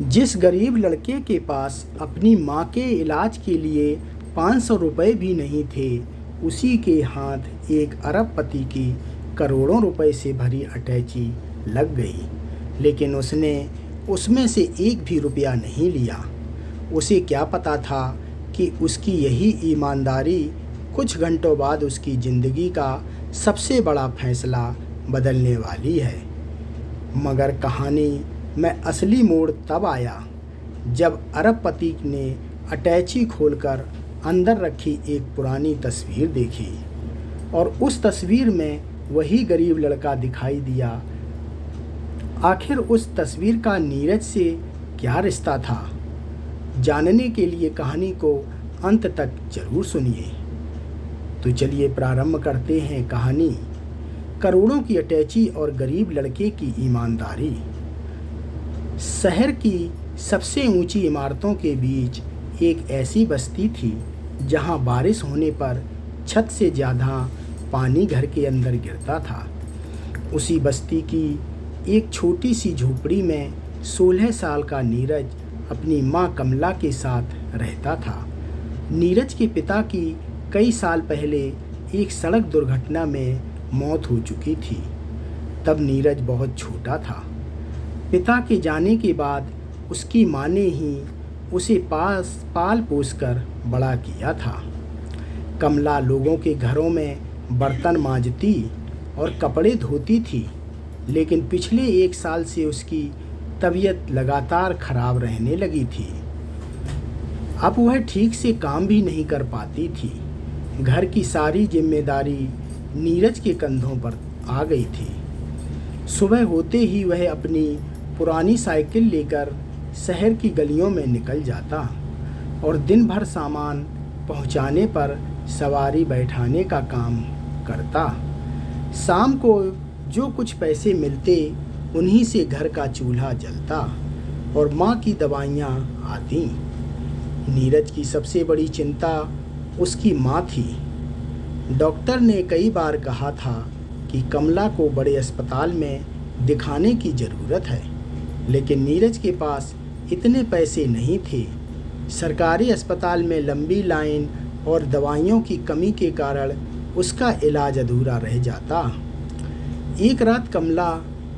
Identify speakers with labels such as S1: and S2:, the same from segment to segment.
S1: जिस गरीब लड़के के पास अपनी माँ के इलाज के लिए 500 रुपये भी नहीं थे, उसी के हाथ एक अरबपति की करोड़ों रुपए से भरी अटैची लग गई। लेकिन उसने उसमें से एक भी रुपया नहीं लिया। उसे क्या पता था कि उसकी यही ईमानदारी कुछ घंटों बाद उसकी ज़िंदगी का सबसे बड़ा फैसला बदलने वाली है। मगर कहानी में असली मोड़ तब आया जब अरबपति ने अटैची खोलकर अंदर रखी एक पुरानी तस्वीर देखी और उस तस्वीर में वही गरीब लड़का दिखाई दिया। आखिर उस तस्वीर का नीरज से क्या रिश्ता था? जानने के लिए कहानी को अंत तक जरूर सुनिए। तो चलिए प्रारंभ करते हैं कहानी। करोड़ों की अटैची और गरीब लड़के की ईमानदारी। शहर की सबसे ऊंची इमारतों के बीच एक ऐसी बस्ती थी जहां बारिश होने पर छत से ज़्यादा पानी घर के अंदर गिरता था। उसी बस्ती की एक छोटी सी झोपड़ी में 16 साल का नीरज अपनी माँ कमला के साथ रहता था। नीरज के पिता की कई साल पहले एक सड़क दुर्घटना में मौत हो चुकी थी। तब नीरज बहुत छोटा था। पिता के जाने के बाद उसकी माँ ने ही उसे पाल पोस कर बड़ा किया था। कमला लोगों के घरों में बर्तन मांजती और कपड़े धोती थी, लेकिन पिछले 1 साल से उसकी तबीयत लगातार खराब रहने लगी थी। अब वह ठीक से काम भी नहीं कर पाती थी। घर की सारी जिम्मेदारी नीरज के कंधों पर आ गई थी। सुबह होते ही वह अपनी पुरानी साइकिल लेकर शहर की गलियों में निकल जाता और दिन भर सामान पहुंचाने पर सवारी बैठाने का काम करता। शाम को जो कुछ पैसे मिलते उन्हीं से घर का चूल्हा जलता और माँ की दवाइयाँ आती। नीरज की सबसे बड़ी चिंता उसकी माँ थी। डॉक्टर ने कई बार कहा था कि कमला को बड़े अस्पताल में दिखाने की ज़रूरत है, लेकिन नीरज के पास इतने पैसे नहीं थे। सरकारी अस्पताल में लंबी लाइन और दवाइयों की कमी के कारण उसका इलाज अधूरा रह जाता। एक रात कमला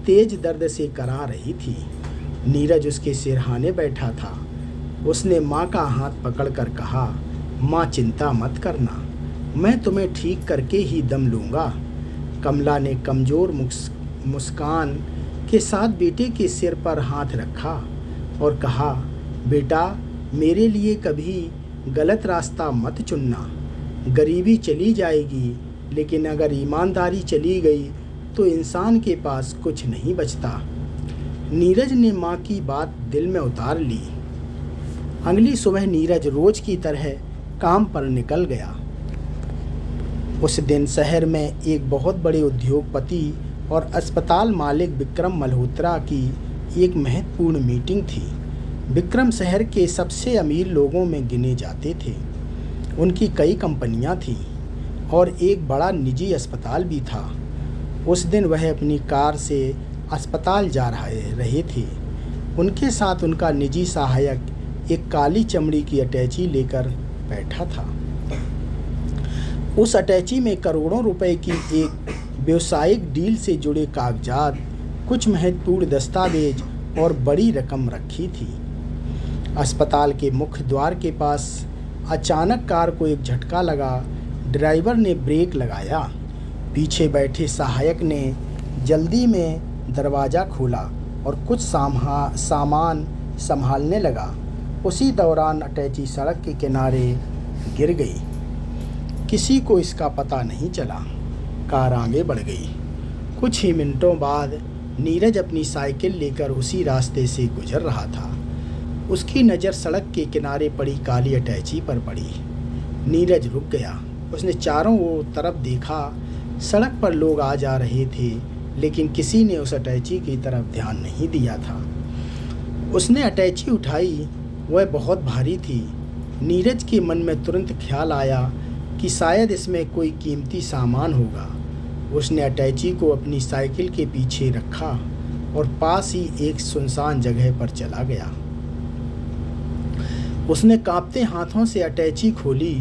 S1: तेज दर्द से करा रही थी। नीरज उसके सिरहाने बैठा था। उसने माँ का हाथ पकड़कर कहा, माँ चिंता मत करना, मैं तुम्हें ठीक करके ही दम लूँगा। कमला ने कमज़ोर मुस्कान के साथ बेटे के सिर पर हाथ रखा और कहा, बेटा मेरे लिए कभी गलत रास्ता मत चुनना। गरीबी चली जाएगी, लेकिन अगर ईमानदारी चली गई तो इंसान के पास कुछ नहीं बचता। नीरज ने माँ की बात दिल में उतार ली। अगली सुबह नीरज रोज की तरह काम पर निकल गया। उस दिन शहर में एक बहुत बड़े उद्योगपति और अस्पताल मालिक विक्रम मल्होत्रा की एक महत्वपूर्ण मीटिंग थी। विक्रम शहर के सबसे अमीर लोगों में गिने जाते थे। उनकी कई कंपनियां थीं और एक बड़ा निजी अस्पताल भी था। उस दिन वह अपनी कार से अस्पताल जा रहे थे। उनके साथ उनका निजी सहायक एक काली चमड़ी की अटैची लेकर बैठा था। उस अटैची में करोड़ों रुपए की एक व्यावसायिक डील से जुड़े कागजात, कुछ महत्वपूर्ण दस्तावेज और बड़ी रकम रखी थी। अस्पताल के मुख्य द्वार के पास अचानक कार को एक झटका लगा। ड्राइवर ने ब्रेक लगाया। पीछे बैठे सहायक ने जल्दी में दरवाज़ा खोला और कुछ सामान संभालने लगा। उसी दौरान अटैची सड़क के किनारे गिर गई। किसी को इसका पता नहीं चला। कार आगे बढ़ गई। कुछ ही मिनटों बाद नीरज अपनी साइकिल लेकर उसी रास्ते से गुजर रहा था। उसकी नज़र सड़क के किनारे पड़ी काली अटैची पर पड़ी। नीरज रुक गया। उसने चारों तरफ देखा। सड़क पर लोग आ जा रहे थे, लेकिन किसी ने उस अटैची की तरफ ध्यान नहीं दिया था। उसने अटैची उठाई। वह बहुत भारी थी। नीरज के मन में तुरंत ख्याल आया कि शायद इसमें कोई कीमती सामान होगा। उसने अटैची को अपनी साइकिल के पीछे रखा और पास ही एक सुनसान जगह पर चला गया। उसने कांपते हाथों से अटैची खोली।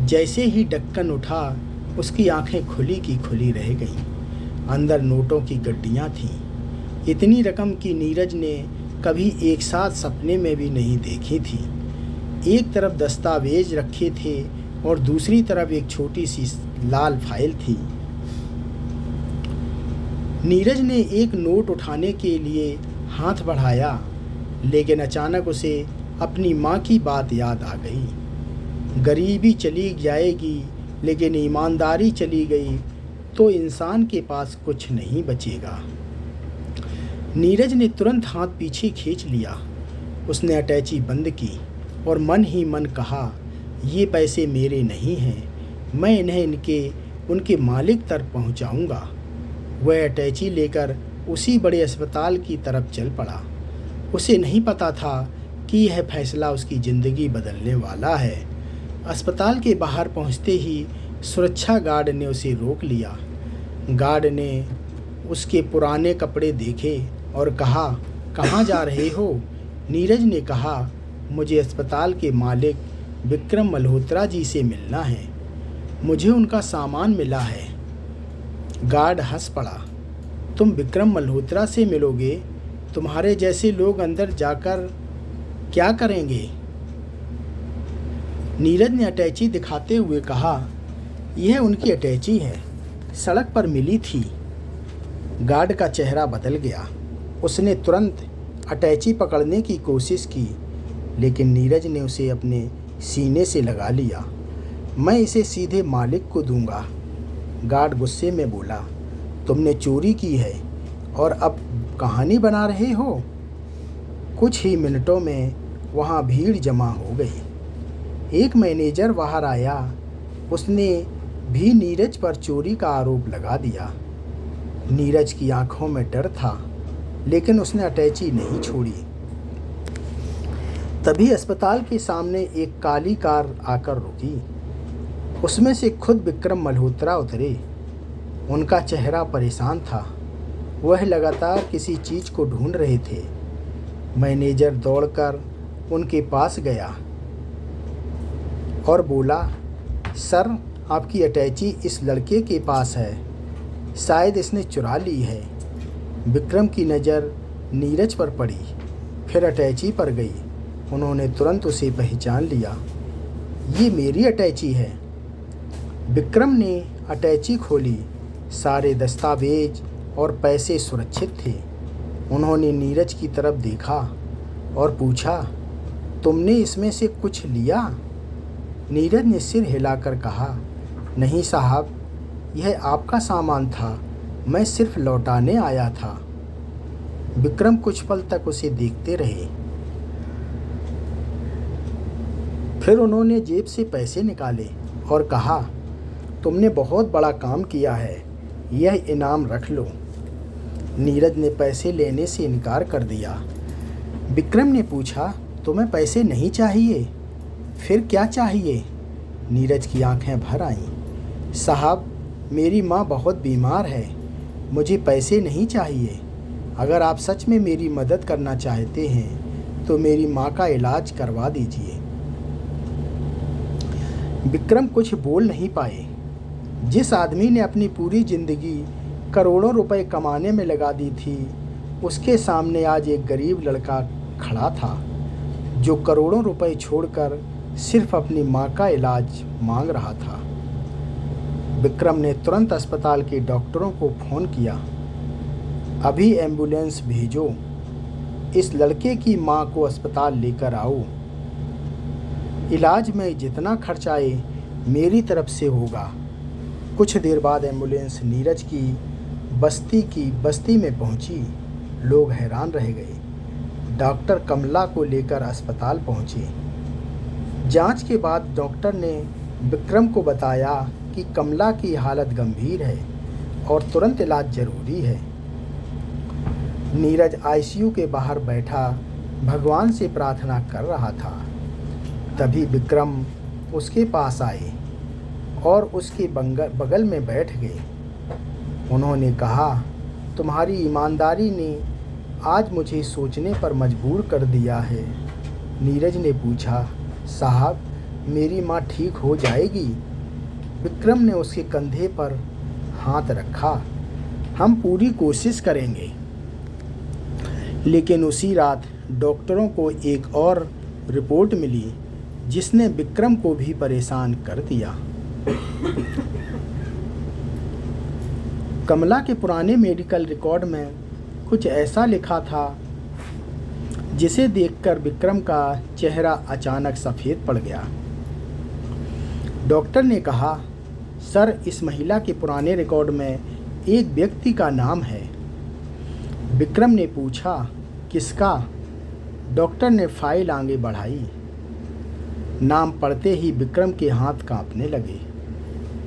S1: जैसे ही ढक्कन उठा, उसकी आंखें खुली की खुली रह गईं। अंदर नोटों की गड्डियाँ थीं। इतनी रकम की नीरज ने कभी एक साथ सपने में भी नहीं देखी थी। एक तरफ दस्तावेज रखे थे और दूसरी तरफ एक छोटी सी लाल फाइल थी। नीरज ने एक नोट उठाने के लिए हाथ बढ़ाया, लेकिन अचानक उसे अपनी माँ की बात याद आ गई। गरीबी चली जाएगी, लेकिन ईमानदारी चली गई तो इंसान के पास कुछ नहीं बचेगा। नीरज ने तुरंत हाथ पीछे खींच लिया। उसने अटैची बंद की और मन ही मन कहा, ये पैसे मेरे नहीं हैं, मैं इन्हें उनके मालिक तक पहुंचाऊंगा। वह अटैची लेकर उसी बड़े अस्पताल की तरफ चल पड़ा। उसे नहीं पता था कि यह फैसला उसकी ज़िंदगी बदलने वाला है। अस्पताल के बाहर पहुंचते ही सुरक्षा गार्ड ने उसे रोक लिया। गार्ड ने उसके पुराने कपड़े देखे और कहा, कहाँ जा रहे हो? नीरज ने कहा, मुझे अस्पताल के मालिक विक्रम मल्होत्रा जी से मिलना है, मुझे उनका सामान मिला है। गार्ड हंस पड़ा, तुम विक्रम मल्होत्रा से मिलोगे? तुम्हारे जैसे लोग अंदर जाकर क्या करेंगे? नीरज ने अटैची दिखाते हुए कहा, यह उनकी अटैची है, सड़क पर मिली थी। गार्ड का चेहरा बदल गया। उसने तुरंत अटैची पकड़ने की कोशिश की, लेकिन नीरज ने उसे अपने सीने से लगा लिया। मैं इसे सीधे मालिक को दूंगा। गार्ड गुस्से में बोला, तुमने चोरी की है और अब कहानी बना रहे हो? कुछ ही मिनटों में वहाँ भीड़ जमा हो गई। एक मैनेजर बाहर आया। उसने भी नीरज पर चोरी का आरोप लगा दिया। नीरज की आंखों में डर था, लेकिन उसने अटैची नहीं छोड़ी। तभी अस्पताल के सामने एक काली कार आकर रुकी। उसमें से खुद विक्रम मल्होत्रा उतरे। उनका चेहरा परेशान था। वह लगातार किसी चीज़ को ढूंढ रहे थे। मैनेजर दौड़कर उनके पास गया और बोला, सर, आपकी अटैची इस लड़के के पास है, शायद इसने चुरा ली है। विक्रम की नज़र नीरज पर पड़ी, फिर अटैची पर गई। उन्होंने तुरंत उसे पहचान लिया। ये मेरी अटैची है। विक्रम ने अटैची खोली। सारे दस्तावेज और पैसे सुरक्षित थे। उन्होंने नीरज की तरफ देखा और पूछा, तुमने इसमें से कुछ लिया? नीरज ने सिर हिलाकर कहा, नहीं साहब, यह आपका सामान था, मैं सिर्फ लौटाने आया था। विक्रम कुछ पल तक उसे देखते रहे। फिर उन्होंने जेब से पैसे निकाले और कहा, तुमने बहुत बड़ा काम किया है, यह इनाम रख लो। नीरज ने पैसे लेने से इनकार कर दिया। विक्रम ने पूछा, तुम्हें पैसे नहीं चाहिए? फिर क्या चाहिए? नीरज की आंखें भर आईं। साहब, मेरी माँ बहुत बीमार है, मुझे पैसे नहीं चाहिए। अगर आप सच में मेरी मदद करना चाहते हैं तो मेरी माँ का इलाज करवा दीजिए। विक्रम कुछ बोल नहीं पाए। जिस आदमी ने अपनी पूरी ज़िंदगी करोड़ों रुपए कमाने में लगा दी थी, उसके सामने आज एक गरीब लड़का खड़ा था जो करोड़ों रुपए छोड़कर सिर्फ अपनी माँ का इलाज मांग रहा था। विक्रम ने तुरंत अस्पताल के डॉक्टरों को फ़ोन किया, अभी एम्बुलेंस भेजो, इस लड़के की माँ को अस्पताल लेकर आओ। इलाज में जितना खर्च आए मेरी तरफ से होगा। कुछ देर बाद एम्बुलेंस नीरज की बस्ती में पहुंची। लोग हैरान रह गए। डॉक्टर कमला को लेकर अस्पताल पहुंचे। जांच के बाद डॉक्टर ने विक्रम को बताया कि कमला की हालत गंभीर है और तुरंत इलाज जरूरी है। नीरज आईसीयू के बाहर बैठा भगवान से प्रार्थना कर रहा था। तभी विक्रम उसके पास आए और उसके बगल में बैठ गए। उन्होंने कहा, तुम्हारी ईमानदारी ने आज मुझे सोचने पर मजबूर कर दिया है। नीरज ने पूछा, साहब मेरी माँ ठीक हो जाएगी? विक्रम ने उसके कंधे पर हाथ रखा। हम पूरी कोशिश करेंगे। लेकिन उसी रात डॉक्टरों को एक और रिपोर्ट मिली जिसने विक्रम को भी परेशान कर दिया। कमला के पुराने मेडिकल रिकॉर्ड में कुछ ऐसा लिखा था जिसे देखकर विक्रम का चेहरा अचानक सफ़ेद पड़ गया। डॉक्टर ने कहा, सर इस महिला के पुराने रिकॉर्ड में एक व्यक्ति का नाम है। विक्रम ने पूछा, किसका? डॉक्टर ने फाइल आगे बढ़ाई। नाम पढ़ते ही विक्रम के हाथ कांपने लगे।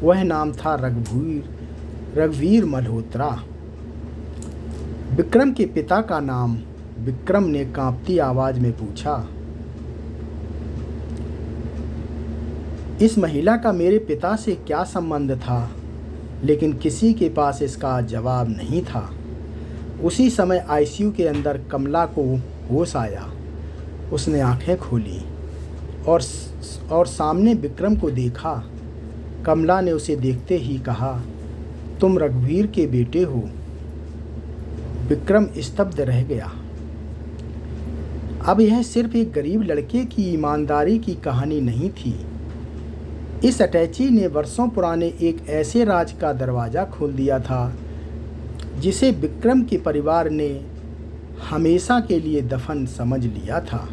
S1: वह नाम था रघुवीर मल्होत्रा। विक्रम के पिता का नाम? विक्रम ने कांपती आवाज में पूछा। इस महिला का मेरे पिता से क्या संबंध था? लेकिन किसी के पास इसका जवाब नहीं था। उसी समय आईसीयू के अंदर कमला को होश आया। उसने आंखें खोली और सामने विक्रम को देखा। कमला ने उसे देखते ही कहा, तुम रघुवीर के बेटे हो? विक्रम स्तब्ध रह गया। अब यह सिर्फ एक गरीब लड़के की ईमानदारी की कहानी नहीं थी। इस अटैची ने वर्षों पुराने एक ऐसे राज का दरवाज़ा खोल दिया था जिसे विक्रम के परिवार ने हमेशा के लिए दफन समझ लिया था।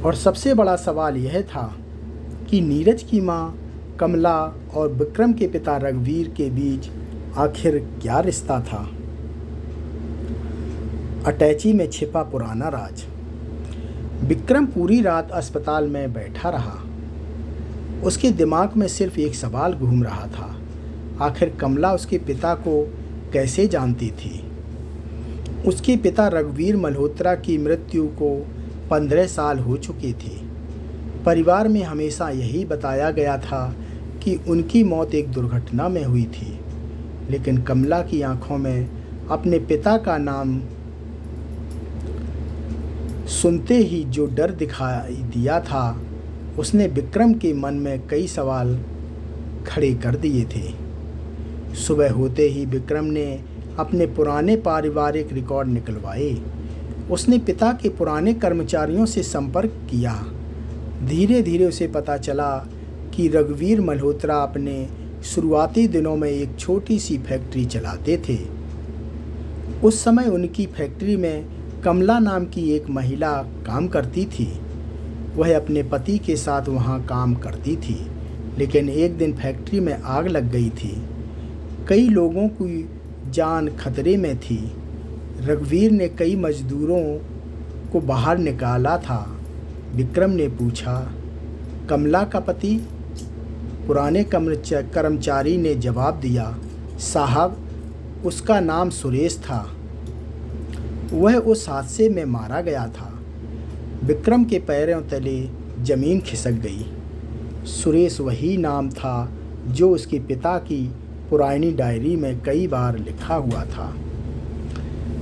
S1: और सबसे बड़ा सवाल यह था कि नीरज की माँ कमला और विक्रम के पिता रघुवीर के बीच आखिर क्या रिश्ता था? अटैची में छिपा पुराना राज। विक्रम पूरी रात अस्पताल में बैठा रहा। उसके दिमाग में सिर्फ एक सवाल घूम रहा था, आखिर कमला उसके पिता को कैसे जानती थी? उसके पिता रघुवीर मल्होत्रा की मृत्यु को 15 साल हो चुके थे। परिवार में हमेशा यही बताया गया था कि उनकी मौत एक दुर्घटना में हुई थी। लेकिन कमला की आंखों में अपने पिता का नाम सुनते ही जो डर दिखाई दिया था, उसने विक्रम के मन में कई सवाल खड़े कर दिए थे। सुबह होते ही विक्रम ने अपने पुराने पारिवारिक रिकॉर्ड निकलवाए। उसने पिता के पुराने कर्मचारियों से संपर्क किया। धीरे धीरे उसे पता चला कि रघुवीर मल्होत्रा अपने शुरुआती दिनों में एक छोटी सी फैक्ट्री चलाते थे। उस समय उनकी फैक्ट्री में कमला नाम की एक महिला काम करती थी। वह अपने पति के साथ वहाँ काम करती थी, लेकिन एक दिन फैक्ट्री में आग लग गई थी। कई लोगों की जान खतरे में थी। रघुवीर ने कई मजदूरों को बाहर निकाला था। विक्रम ने पूछा, कमला का पति? पुराने कर्मचारी ने जवाब दिया, साहब उसका नाम सुरेश था। वह उस हादसे में मारा गया था। विक्रम के पैरों तले जमीन खिसक गई। सुरेश वही नाम था जो उसके पिता की पुरानी डायरी में कई बार लिखा हुआ था।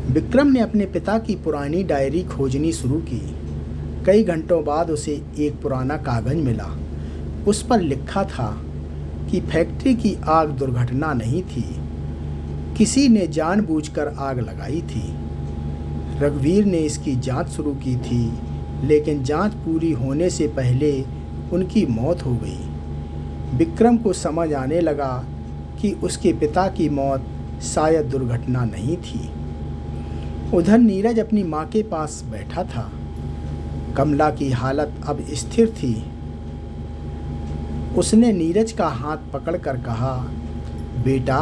S1: विक्रम ने अपने पिता की पुरानी डायरी खोजनी शुरू की। कई घंटों बाद उसे एक पुराना कागज मिला। उस पर लिखा था कि फैक्ट्री की आग दुर्घटना नहीं थी, किसी ने जानबूझकर आग लगाई थी। रघुवीर ने इसकी जांच शुरू की थी, लेकिन जांच पूरी होने से पहले उनकी मौत हो गई। विक्रम को समझ आने लगा कि उसके पिता की मौत शायद दुर्घटना नहीं थी। उधर नीरज अपनी माँ के पास बैठा था। कमला की हालत अब स्थिर थी। उसने नीरज का हाथ पकड़कर कहा, बेटा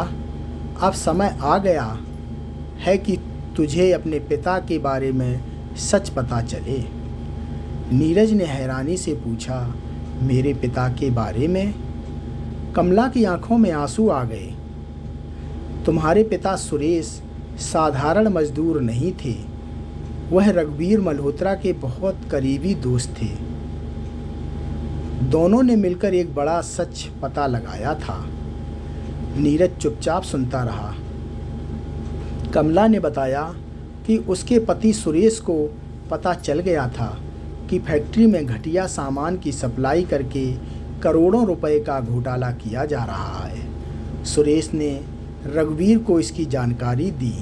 S1: अब समय आ गया है कि तुझे अपने पिता के बारे में सच पता चले। नीरज ने हैरानी से पूछा, मेरे पिता के बारे में? कमला की आंखों में आंसू आ गए। तुम्हारे पिता सुरेश साधारण मजदूर नहीं थे, वह रघुवीर मल्होत्रा के बहुत करीबी दोस्त थे। दोनों ने मिलकर एक बड़ा सच पता लगाया था। नीरज चुपचाप सुनता रहा। कमला ने बताया कि उसके पति सुरेश को पता चल गया था कि फैक्ट्री में घटिया सामान की सप्लाई करके करोड़ों रुपए का घोटाला किया जा रहा है। सुरेश ने रघुवीर को इसकी जानकारी दी।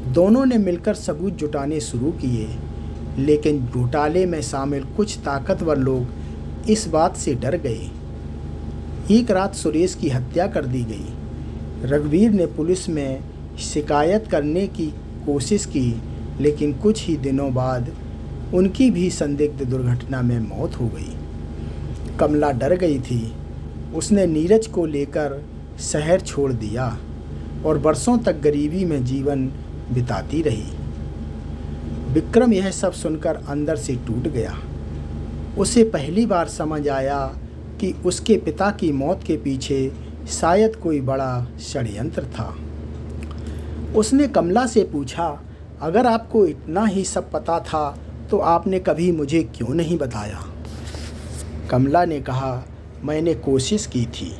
S1: दोनों ने मिलकर सबूत जुटाने शुरू किए, लेकिन घोटाले में शामिल कुछ ताकतवर लोग इस बात से डर गए। एक रात सुरेश की हत्या कर दी गई। रघुवीर ने पुलिस में शिकायत करने की कोशिश की, लेकिन कुछ ही दिनों बाद उनकी भी संदिग्ध दुर्घटना में मौत हो गई। कमला डर गई थी। उसने नीरज को लेकर शहर छोड़ दिया और बरसों तक गरीबी में जीवन बिताती रही। विक्रम यह सब सुनकर अंदर से टूट गया। उसे पहली बार समझ आया कि उसके पिता की मौत के पीछे शायद कोई बड़ा षड्यंत्र था। उसने कमला से पूछा, अगर आपको इतना ही सब पता था तो आपने कभी मुझे क्यों नहीं बताया? कमला ने कहा, मैंने कोशिश की थी,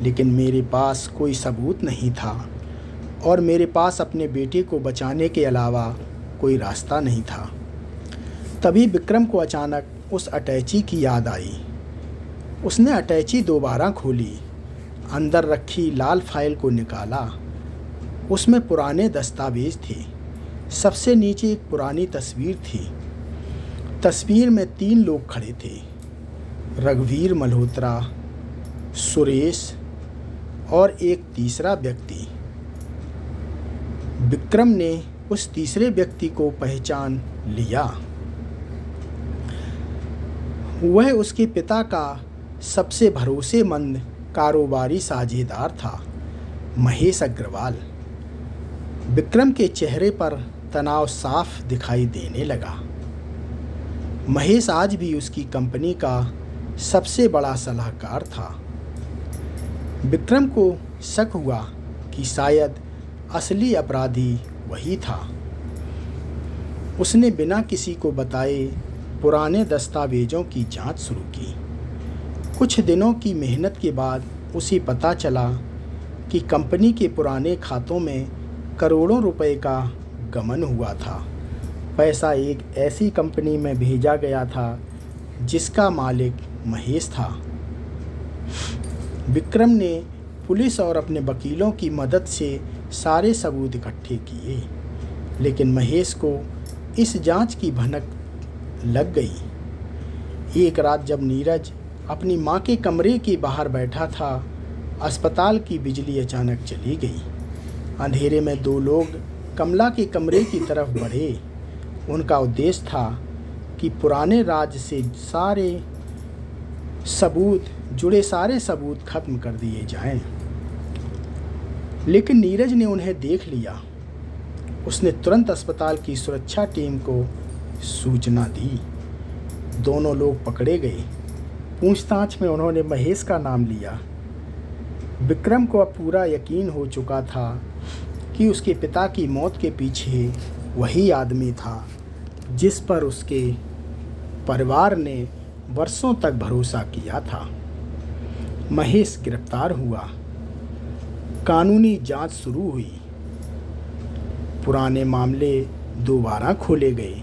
S1: लेकिन मेरे पास कोई सबूत नहीं था और मेरे पास अपने बेटे को बचाने के अलावा कोई रास्ता नहीं था। तभी विक्रम को अचानक उस अटैची की याद आई। उसने अटैची दोबारा खोली, अंदर रखी लाल फाइल को निकाला। उसमें पुराने दस्तावेज थे। सबसे नीचे एक पुरानी तस्वीर थी। तस्वीर में 3 लोग खड़े थे, रघुवीर मल्होत्रा, सुरेश और एक तीसरा व्यक्ति। विक्रम ने उस तीसरे व्यक्ति को पहचान लिया। वह उसके पिता का सबसे भरोसेमंद कारोबारी साझेदार था, महेश अग्रवाल। विक्रम के चेहरे पर तनाव साफ दिखाई देने लगा। महेश आज भी उसकी कंपनी का सबसे बड़ा सलाहकार था। विक्रम को शक हुआ कि शायद असली अपराधी वही था। उसने बिना किसी को बताए पुराने दस्तावेजों की जांच शुरू की। कुछ दिनों की मेहनत के बाद उसे पता चला कि कंपनी के पुराने खातों में करोड़ों रुपए का गमन हुआ था। पैसा एक ऐसी कंपनी में भेजा गया था जिसका मालिक महेश था। विक्रम ने पुलिस और अपने वकीलों की मदद से सारे सबूत इकट्ठे किए, लेकिन महेश को इस जांच की भनक लग गई। एक रात जब नीरज अपनी मां के कमरे के बाहर बैठा था, अस्पताल की बिजली अचानक चली गई। अंधेरे में 2 लोग कमला के कमरे की तरफ बढ़े। उनका उद्देश्य था कि पुराने राज से जुड़े सारे सबूत खत्म कर दिए जाएं। लेकिन नीरज ने उन्हें देख लिया। उसने तुरंत अस्पताल की सुरक्षा टीम को सूचना दी। दोनों लोग पकड़े गए। पूछताछ में उन्होंने महेश का नाम लिया। विक्रम को अब पूरा यकीन हो चुका था कि उसके पिता की मौत के पीछे वही आदमी था जिस पर उसके परिवार ने वर्षों तक भरोसा किया था। महेश गिरफ्तार हुआ। कानूनी जांच शुरू हुई। पुराने मामले दोबारा खोले गए।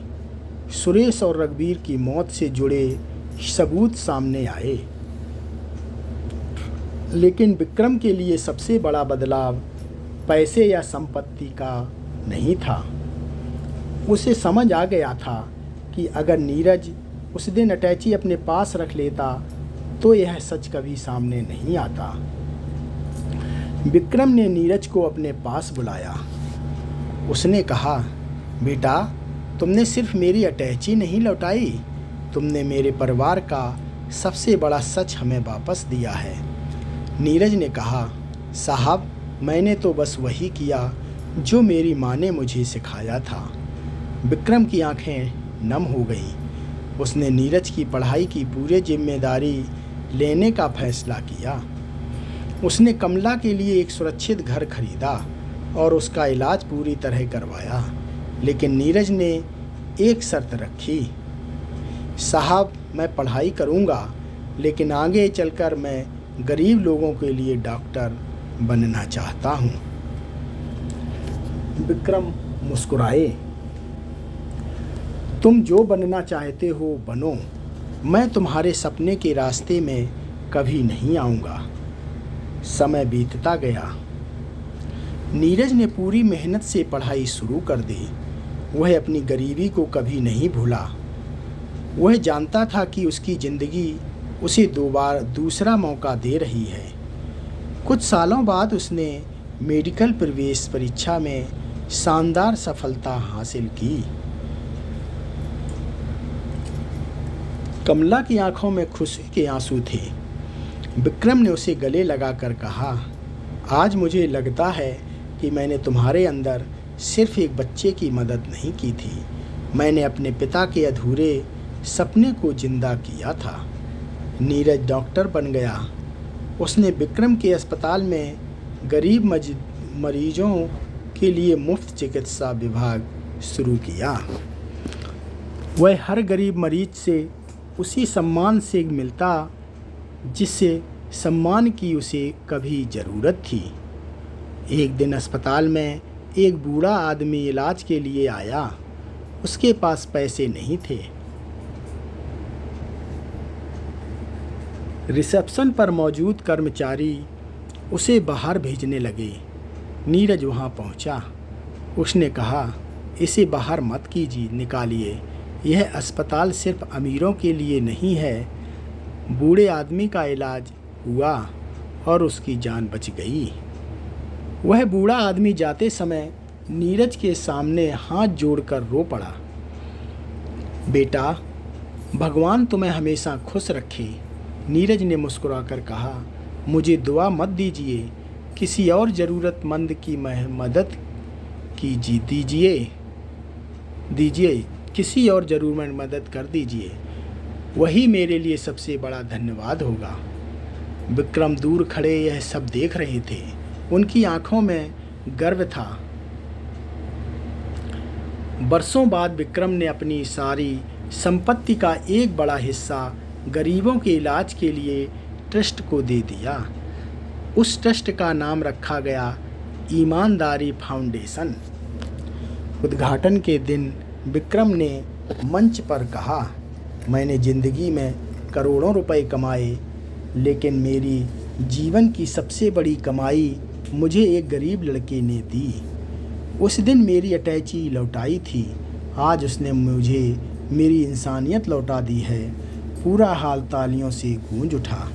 S1: सुरेश और रघुवीर की मौत से जुड़े सबूत सामने आए। लेकिन विक्रम के लिए सबसे बड़ा बदलाव पैसे या संपत्ति का नहीं था। उसे समझ आ गया था कि अगर नीरज उस दिन अटैची अपने पास रख लेता तो यह सच कभी सामने नहीं आता। विक्रम ने नीरज को अपने पास बुलाया। उसने कहा, बेटा, तुमने सिर्फ मेरी अटैची नहीं लौटाई, तुमने मेरे परिवार का सबसे बड़ा सच हमें वापस दिया है। नीरज ने कहा, साहब, मैंने तो बस वही किया जो मेरी माँ ने मुझे सिखाया था। विक्रम की आंखें नम हो गईं। उसने नीरज की पढ़ाई की पूरी जिम्मेदारी लेने का फैसला किया। उसने कमला के लिए एक सुरक्षित घर खरीदा और उसका इलाज पूरी तरह करवाया। लेकिन नीरज ने एक शर्त रखी, साहब, मैं पढ़ाई करूँगा, लेकिन आगे चलकर मैं गरीब लोगों के लिए डॉक्टर बनना चाहता हूँ। विक्रम मुस्कुराए। तुम जो बनना चाहते हो बनो, मैं तुम्हारे सपने के रास्ते में कभी नहीं आऊँगा। समय बीतता गया। नीरज ने पूरी मेहनत से पढ़ाई शुरू कर दी। वह अपनी गरीबी को कभी नहीं भूला। वह जानता था कि उसकी ज़िंदगी उसे दूसरा मौका दे रही है। कुछ सालों बाद उसने मेडिकल प्रवेश परीक्षा में शानदार सफलता हासिल की। कमला की आंखों में खुशी के आंसू थे। विक्रम ने उसे गले लगाकर कहा, आज मुझे लगता है कि मैंने तुम्हारे अंदर सिर्फ एक बच्चे की मदद नहीं की थी, मैंने अपने पिता के अधूरे सपने को जिंदा किया था। नीरज डॉक्टर बन गया। उसने विक्रम के अस्पताल में गरीब मरीजों के लिए मुफ्त चिकित्सा विभाग शुरू किया। वह हर गरीब मरीज से उसी सम्मान से मिलता जिससे सम्मान की उसे कभी ज़रूरत थी। एक दिन अस्पताल में एक बूढ़ा आदमी इलाज के लिए आया। उसके पास पैसे नहीं थे। रिसेप्शन पर मौजूद कर्मचारी उसे बाहर भेजने लगे। नीरज वहां पहुंचा। उसने कहा, इसे बाहर मत कीजिए, निकालिए। यह अस्पताल सिर्फ अमीरों के लिए नहीं है। बूढ़े आदमी का इलाज हुआ और उसकी जान बच गई। वह बूढ़ा आदमी जाते समय नीरज के सामने हाथ जोड़कर रो पड़ा। बेटा, भगवान तुम्हें हमेशा खुश रखे। नीरज ने मुस्कुराकर कहा, मुझे दुआ मत दीजिए, किसी और ज़रूरतमंद की मदद दीजिए, किसी और ज़रूरतमंद मदद कर दीजिए, वही मेरे लिए सबसे बड़ा धन्यवाद होगा। विक्रम दूर खड़े यह सब देख रहे थे। उनकी आंखों में गर्व था। बरसों बाद विक्रम ने अपनी सारी संपत्ति का एक बड़ा हिस्सा गरीबों के इलाज के लिए ट्रस्ट को दे दिया। उस ट्रस्ट का नाम रखा गया ईमानदारी फाउंडेशन। उद्घाटन के दिन विक्रम ने मंच पर कहा, मैंने ज़िंदगी में करोड़ों रुपए कमाए, लेकिन मेरी जीवन की सबसे बड़ी कमाई मुझे एक गरीब लड़के ने दी। उस दिन मेरी अटैची लौटाई थी। आज उसने मुझे मेरी इंसानियत लौटा दी है। पूरा हाल तालियों से गूंज उठा।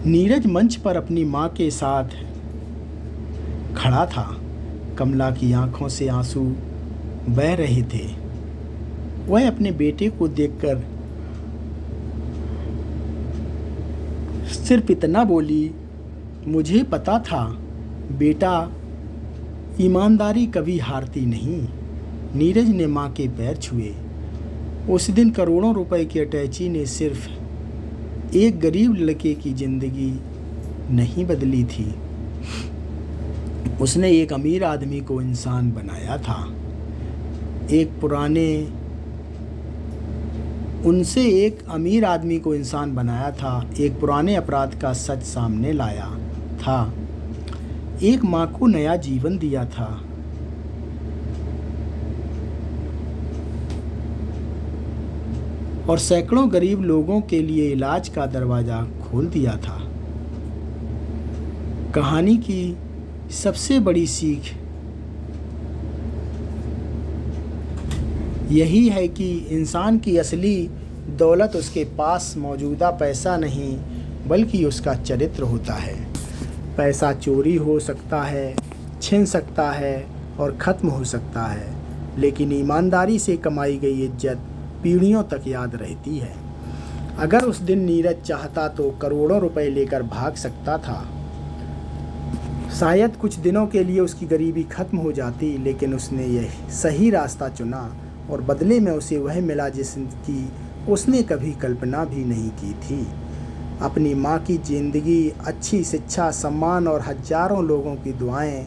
S1: नीरज मंच पर अपनी माँ के साथ खड़ा था। कमला की आंखों से आंसू बह रहे थे। वह अपने बेटे को देखकर सिर्फ इतना बोली, मुझे पता था बेटा, ईमानदारी कभी हारती नहीं। नीरज ने माँ के पैर छुए। उस दिन करोड़ों रुपए की अटैची ने सिर्फ एक गरीब लड़के की ज़िंदगी नहीं बदली थी, उसने एक अमीर आदमी को इंसान बनाया था। एक अमीर आदमी को इंसान बनाया था। एक पुराने अपराध का सच सामने लाया था। एक माँ को नया जीवन दिया था। और सैकड़ों गरीब लोगों के लिए इलाज का दरवाज़ा खोल दिया था। कहानी की सबसे बड़ी सीख यही है कि इंसान की असली दौलत उसके पास मौजूदा पैसा नहीं, बल्कि उसका चरित्र होता है। पैसा चोरी हो सकता है, छिन सकता है और ख़त्म हो सकता है, लेकिन ईमानदारी से कमाई गई इज्जत पीढ़ियों तक याद रहती है। अगर उस दिन नीरज चाहता तो करोड़ों रुपए लेकर भाग सकता था। शायद कुछ दिनों के लिए उसकी गरीबी खत्म हो जाती, लेकिन उसने यह सही रास्ता चुना और बदले में उसे वह मिला जिसकी उसने कभी कल्पना भी नहीं की थी। अपनी माँ की ज़िंदगी, अच्छी शिक्षा, सम्मान और हजारों लोगों की दुआएं।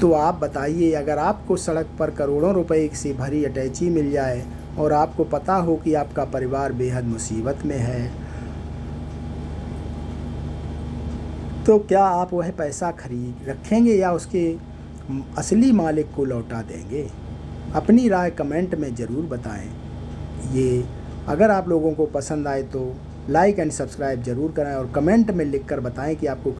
S1: तो आप बताइए, अगर आपको सड़क पर करोड़ों रुपए से भरी अटैची मिल जाए और आपको पता हो कि आपका परिवार बेहद मुसीबत में है, तो क्या आप वह पैसा खरीद रखेंगे या उसके असली मालिक को लौटा देंगे? अपनी राय कमेंट में ज़रूर बताएं। ये अगर आप लोगों को पसंद आए तो लाइक एंड सब्सक्राइब ज़रूर करें और कमेंट में लिखकर बताएं कि आपको